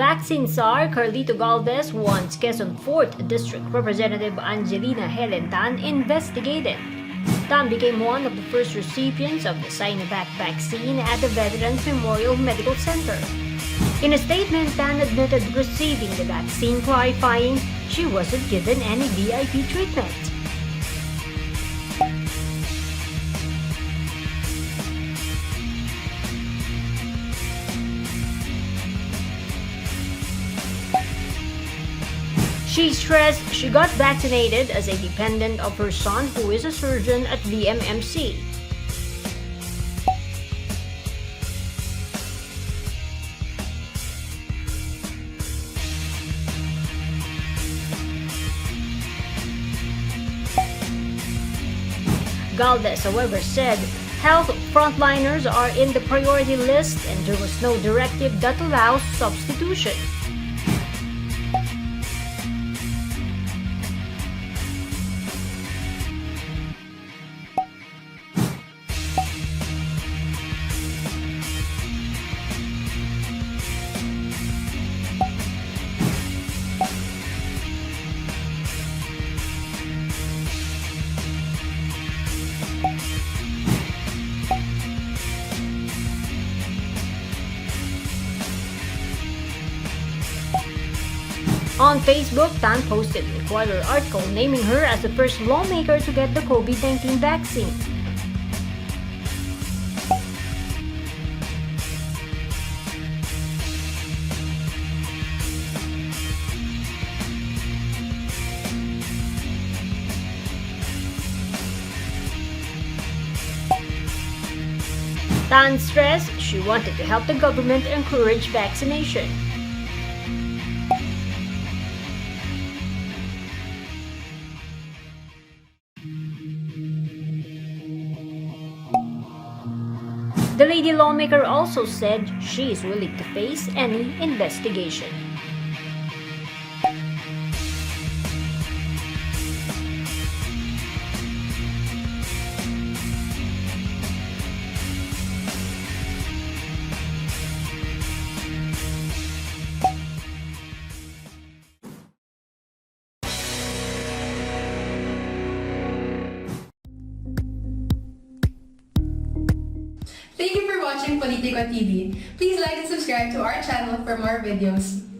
Vaccine czar Carlito Galvez wants Quezon 4th District Representative Angelina Helen Tan investigated. Tan became one of the first recipients of the Sinovac vaccine at the Veterans Memorial Medical Center. In a statement, Tan admitted receiving the vaccine, clarifying she wasn't given any VIP treatment. She stressed she got vaccinated as a dependent of her son, who is a surgeon at VMMC. Galvez, however, said health frontliners are in the priority list and there was no directive that allows substitution. On Facebook, Tan posted an Inquirer article naming her as the first lawmaker to get the COVID-19 vaccine. Tan stressed she wanted to help the government encourage vaccination. The lady lawmaker also said she is willing to face any investigation. Thank you for watching Politico TV. Please like and subscribe to our channel for more videos.